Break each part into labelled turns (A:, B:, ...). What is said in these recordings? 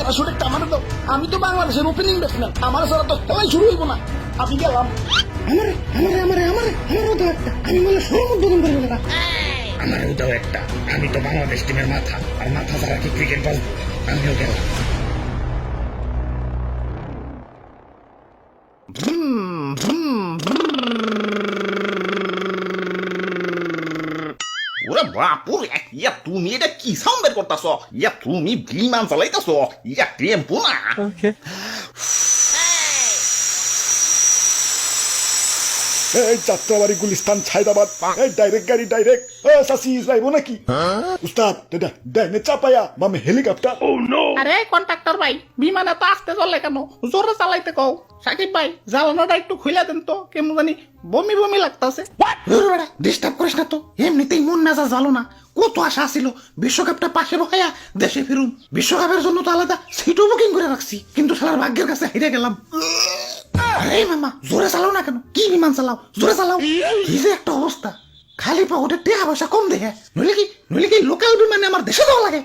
A: Parachute একটা আমার দাও। আমি তো বাংলাদেশের ওপেনিং ব্যাটসম্যান, আমার ছাড়া তো খেলাই শুরু হইব না। আমি গেলাম। আমারও দাও একটা, আমি বলে শুরু উদ্বোধন করবো না।
B: আমারও দাও একটা, আমি তো বাংলাদেশ টিমের মাথা, আর মাথা ছাড়া কি ক্রিকেট বাজবো? আমিও গেলাম।
C: ওরে বাপুরে, ইয়া তুমি এটা কি সাউন্ড বের করতেছ? ইয়া তুমি বিমান চালাইতেছ? ইয়া টেম্পো না?
D: এই যাত্রাবাড়ি গুলিস্তান ছাইদাবাদ, এই ডাইরেক্ট গাড়ি ডাইরেক্ট। সাসি যাইবো নাকি? উস্তাদ দাদা ডাইনে চাপায়া মামে হেলিকপ্টার।
A: আরে কন্ট্রাক্টর ভাই, বিমানে তো আসতে চলে কেন? জোরে চালাইতে কও। সাকিব ভাই, জ্বালানোটা একটু খুলে দেন তো, কেমন জানি বমি বমি লাগতেছে।
C: ডিস্টার্ব করিস না তো, এমনিতেই মন মেজাজ ভালো না। কত আশা ছিল বিশ্বকাপটা পাশে বহাইয়া দেশে ফিরুম, বিশ্বকাপের জন্য তো আলাদা সিটও বুকিং করে রাখছি, কিন্তু শালার ভাগ্যের কাছে হেরে গেলাম। আরে মামা, জোরে চালাও না কেন? কি বিমান চালাও, জোরে চালাও। কি যে একটা অবস্থা, খালি পকেটে টাকা পয়সা কম দেখে, নইলে কি লোকাল বিমানে আমার দেশে যাওয়া লাগে।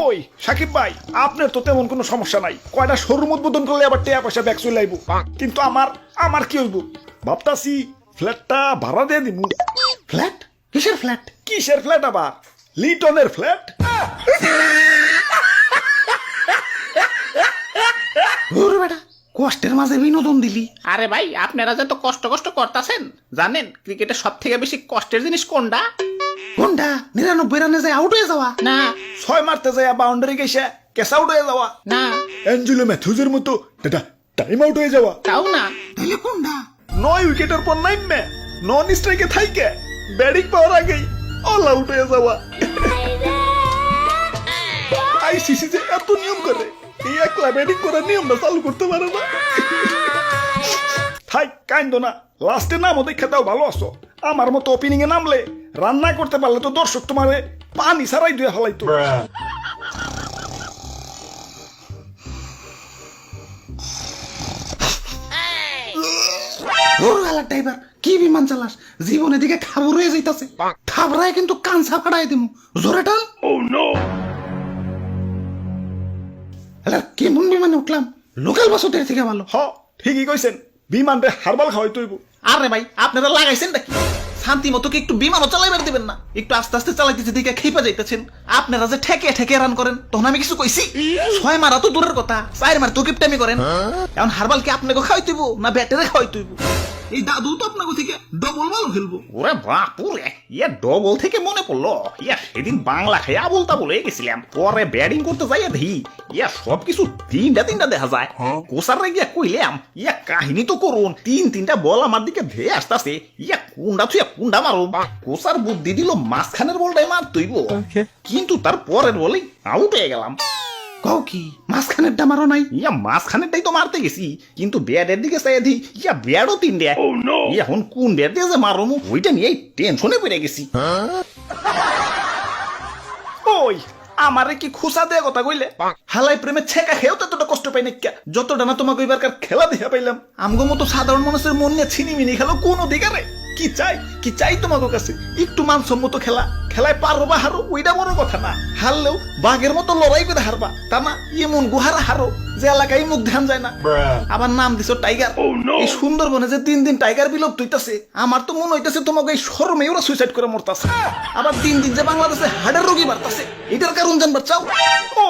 D: ওই সাকিব ভাই, আপনার তো তেমন কোনো সমস্যা নাই, কয়টা শোরুম উদ্বোধন করলে আবার টাকা পয়সা ব্যাক চলে আইব। কিন্তু আমার কি হইব ভাবতাছি, ফ্ল্যাটটা ভাড়া দিয়ে দিমু।
C: ফ্ল্যাট? কিসের ফ্ল্যাট?
D: কিসের ফ্ল্যাট আবার? লিটনের ফ্ল্যাট।
C: ওরে বেটা, কষ্টের মাঝে বিনোদন দিলি।
A: আরে ভাই, আপনারা যে তো কষ্ট করতেছেন, জানেন ক্রিকেটের সব থেকে বেশি কষ্টের জিনিস কোনটা?
C: কোনটা? 99 রানে যায় আউট হয়ে যাওয়া?
A: না
D: 6 মারতে যায় বাউন্ডারি গেছে ক্যাচ আউট হয়ে যাওয়া।
A: না,
D: অ্যাঞ্জেলো ম্যাথিউজের মতো দাদা টাইম আউট হয়ে যাওয়া।
A: তাও না।
C: তাহলে কোনটা?
D: 9 উইকেটের পর নাইমে নন স্ট্রাইকে থাইকে ব্যাটিং পাওয়ার আগেই অল আউট হয়ে যাওয়া। আইসিসি যে এত নিয়ম করে, এই একলা ব্যাটিং করার নিয়মটা চালু করতে পারে না। থাই কাইন্দ না, লাস্টে নামও দেখে দাও ভালো আছো। আমার মতো ওপেনিং এ নামলে রান্না করতে পারলে তো দর্শক তোমারে পানি ছাড়াই দিয়ে ফেলাইতো।
C: ড্রাইভার, কি বিমান চালাস? জীবনের দিকে খাবর হয়ে যাইতাছে। খাবরায় কিন্তু কানসা ফাড়াই দিমু। জোরে টান। কেমন বিমানে উঠলাম? লোকাল বাসের থেকে ভালো।
D: হ ঠিকই কইছেন, বিমানটা হারবাল খাওয়াই তৈব।
C: আরে ভাই, আপনারা লাগাইছেন নাকি? শান্তি মতো কি একটু বিমানও চালাইবার দিবেন না? একটু আস্তে আস্তে চালাইতেছে দিকে খেপা যাইতেছেন। আপনারা যে ঠেকে রান করেন, তখন আমি কিছু কইছি? 6 মারা তো দূরের কথা, 4 মার তো কিপটামি করেন। এখন হারবাল কি আপনাকে খাওয়াই তুইব না ব্যাটারে খাওয়াই তুইব? এই দাদু তো আপনাকে থেকে ডবল বল খেলবো। ওরে বাপুরে, ইয়া ডবল থেকে মনে পড়লো, ইয়া সেদিন বাংলা খেয়ে আবলতা বলে গেছিলাম, পরে ব্যাটিং করতে যাইয়া দেখি ইয়া সবকিছু তিনটা দেখা যায়। কোসারে গিয়া কইলাম, ইয়া কাহিনী তো করুন, তিনটা বল আমার দিকে ধেয়ে আসতেছে, ইয়া কুন্ডা মারো। কোসার বুদ্ধি দিল মাঝখানের বলটাই মার তুইব, কিন্তু তার পরের বলেই আউট হয়ে গেলাম। কও কি মাঝখানেরটা মারো নাই? ইয়া মাঝখানেরটাই তো মারতে গেছি, কিন্তু ব্যাটের দিকে চাই দি, ইয়া ব্যাটও 3 এখন কোন ব্যাট দিয়ে যে মারো ওইটা নিয়ে টেনশনে পড়ে গেছি।
D: ওই আমারে কি খুশা দেয়া কথা কইলে?
C: হালাই প্রেমের ছেকা খেয়েও ততটা কষ্ট পাই না, যতটা না তোমাকে এবারকার খেলা দেখা পাইলাম। আমগো মতো সাধারণ মানুষের মন নিয়ে ছিনিমিনি খেলো কোন অধিকারে? কি চাই তোমাদের কাছে? একটু মানসম্মত খেলায় পারো বা হারো ওইটা বড় কথা না, হারলেও বাঘের মতো লড়াই করে হারবা, তা না এমন গুহারা হারো যে এলাকায় মুখ ধ্যান যায় না। আবার নাম দিছো টাইগার। এই সুন্দরবনে যে দিন টাইগার বিলুপ্ত হইতাছে, আমার তো মনে হইতাছে তোমাকে এই শরমে ওরা সুইসাইড করে মরতাছে। আবার দিন যে বাংলাদেশে হার্টের রোগী বাড়তাছে, এটার কারণ জানবার চাও?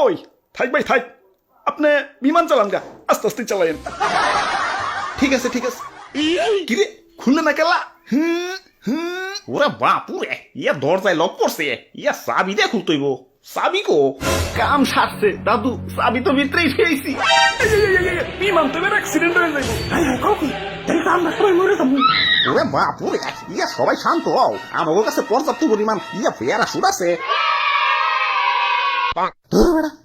D: ওই থাক ভাই থাক, আপনি বিমান চালান গা, আস্তে আস্তে চালাইন।
C: ঠিক আছে কিরে খুললে না কেলা? ওরা বাপুরে, ইয়া দরজায় লক করছে, ইয়া চাবি দিয়ে খুলতইব। চাবি কো?
D: কাম সারছে দাদু, চাবি তো ভিতরেই ফেলেছি। বিমান তো এবার অ্যাক্সিডেন্ট হয়ে যাইব।
C: ওরে বাপুরে, ইয়া সবাই শান্ত হও, আমার কাছে পর্যাপ্ত পরিমাণ ইয়া প্যারাশুট আছে।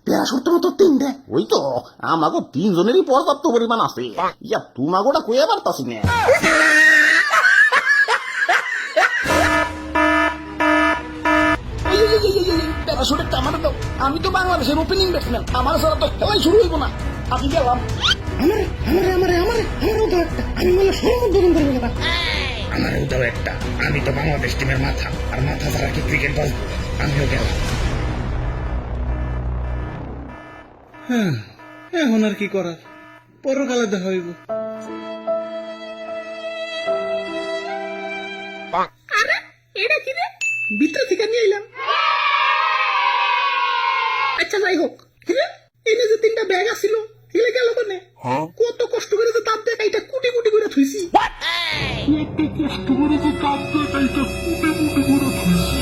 C: প্যারাশুট তো 3টে, ওই তো আমাকে 3 জনেরই পর্যাপ্ত পরিমাণ আছে। ইয়া তোমাগোটা কয়ে পারতাছি না।
A: প্যারাশুট একটা আমার দাও। আমি তো বাংলাদেশের ওপেনিং ব্যাটসম্যান, আমার ছাড়া তো খেলাই শুরু হইব না। আমি গেলাম। আমারও দাও একটা, আমি বলে শুরু উদ্বোধন করবো না।
B: আমারও দাও একটা, আমি তো বাংলাদেশ টিমের মাথা, আর মাথা ছাড়া কি ক্রিকেট বাজবো? আমিও গেলাম।
C: হ্যাঁ, এখন আর কি করার, পরকালে দেখা হইব।
A: আরে এটা কি রে, ভিতরে থেকে নিয়ে এলাম। আচ্ছা যাই হোক, কিরে এনে যে 3টা ব্যাগ আছিল এগুলো গেল কোনে? কত কষ্ট করে যে তাপ দেখা এটা কুটি কুটি করে থুইছি।
E: কত কষ্ট করে তো কাপ দেখাইটা কুটে কুটে করে থুইছি।